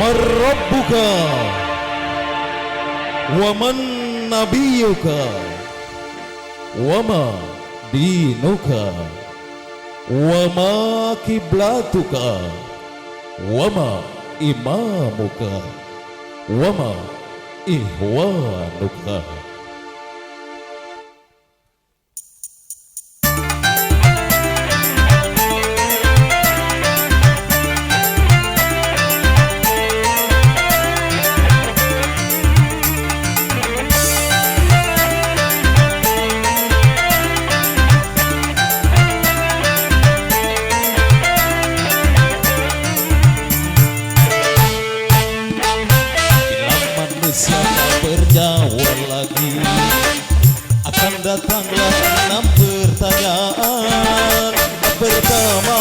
Man rabbuka wa man nabiyuka wa ma dinuka wa ma kiblatuka wa ma imamuka wa ma ihwanuka. Berjauh lagi akan datanglah 6 pertanyaan. Pertama,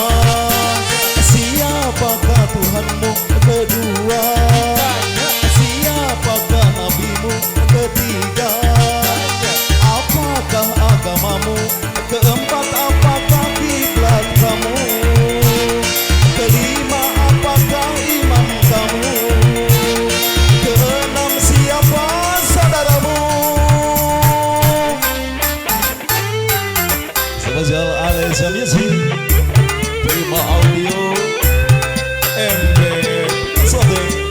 siapakah Tuhanmu? Kedua, siapakah nabimu? Ketiga, apakah agamamu? Keempat, apakah kiblat kamu? Kelima, apakah imam kamu? Keenam, siapa saudaramu? Spesial Alessia Music, terima audio MD Sote.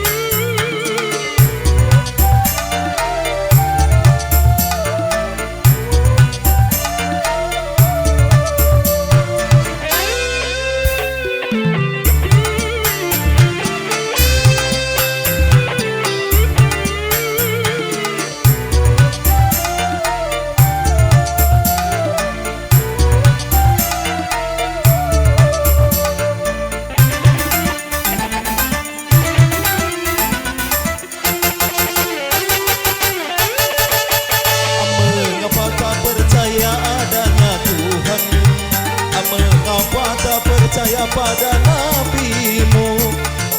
Mengapa tak percaya pada nabimu?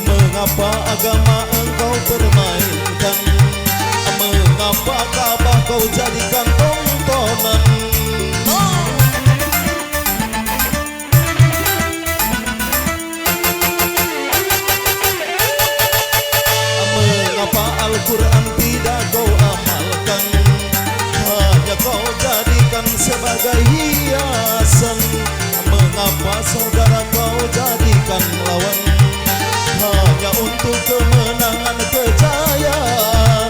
Mengapa agama engkau permainkan? Mengapa Ka'bah kau jadikan tontonan? Mengapa Al-Quran tidak kau amalkan? Hanya kau jadikan sebagai hiasan. Mengapa saudara kau jadikan lawan? Hanya untuk kemenangan kejayaan.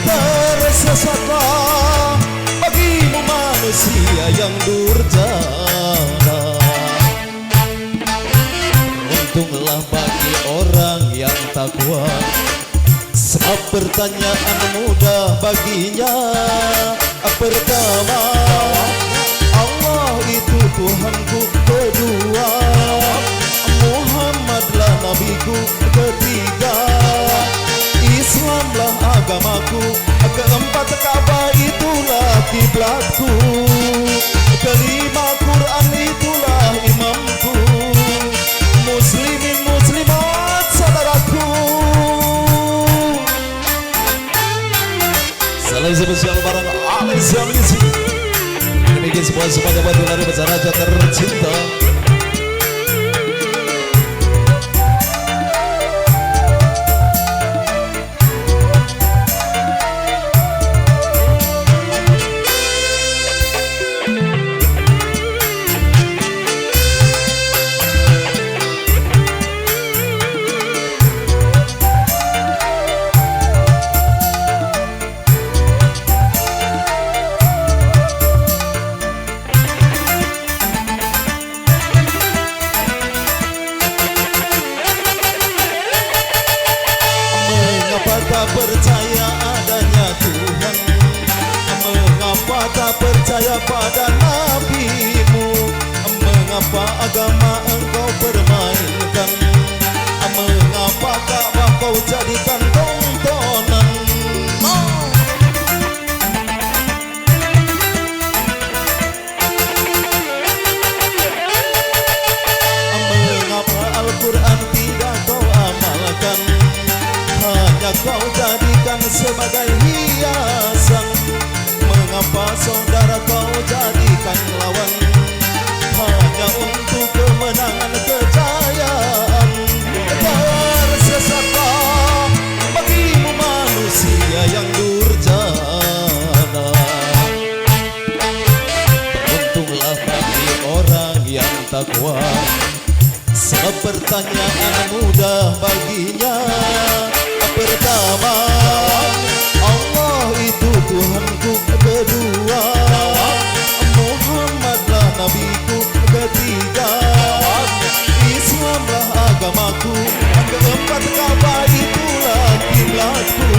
Tersesatlah bagimu manusia yang durjana. Untunglah bagi orang yang takwa, sebab pertanyaan mudah baginya. Pertama, Allah itu Tuhanku. Kedua, Muhammadlah nabiku. Ketiga, Islamlah agamaku. Keempat, Ka'bah itulah kiblatku. Kelima, Quran itulah imamku. Muslimin muslimat saudaraku. Salam spesial barang Alessia Music. Demikian semuanya buat dari besar raja tercinta. Tak percaya adanya Tuhan? Mengapa tak percaya pada nabimu? Mengapa agama engkau permainkan? Mengapa Ka'bah kau jadikan tontonan? Mengapa Al-Quran tidak kau amalkan? Hanya kau jadikan sebagai hiasan. Mengapa saudara kau jadikan lawan? Hanya untuk kemenangan kejayaan. Tersesatlah takwa. Sepertanyaan mudah baginya. Pertama, Allah itu Tuhanku. Kedua, Muhammadlah Nabiku. Ketiga, Islamlah agamaku. Keempat, Ka'bah itulah kiblatku.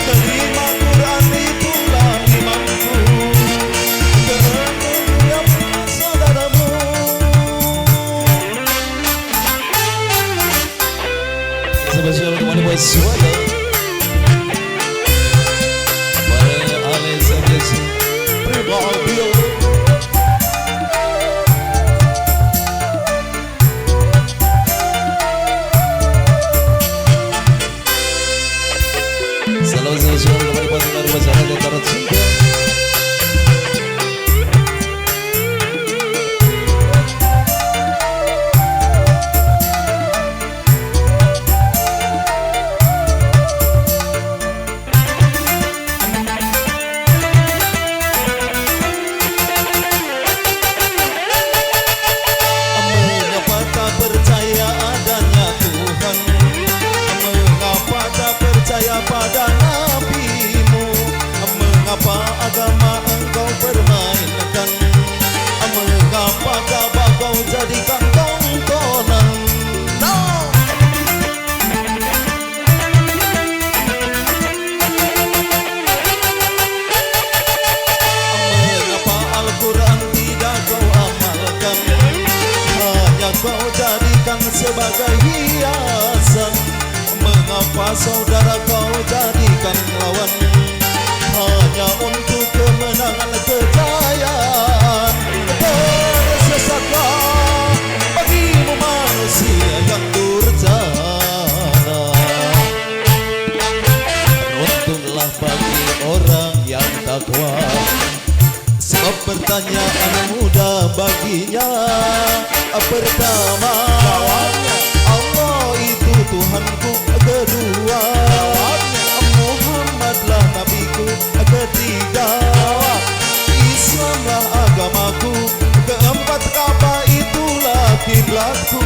Kelima, Quran itulah imamku. Keenam, saudaramu. Spesial kembali buat suara para Alisa Jesse Prima Audio. Salam spesial kembali buat saudara yang tercinta. Pada nabimu, mengapa agama engkau permainkan? Mengapa Ka'bah kau jadikan tontonan? No! Mengapa Al-Quran tidak kau amalkan? Hanya kau jadikan sebagai hiasan. Mengapa saudara kau jadikan lawan? Hanya untuk kemenangan kejayaan. Tersesatlah bagimu manusia yang durjana. Beruntunglah bagi orang yang takwa. Sebab pertanyaan mudah baginya. Pertama, Allah itu Tuhanku. Kedua, Muhammadlah Nabiku. Ketiga, Islamlah agamaku. Keempat, Ka'bah itulah kiblatku.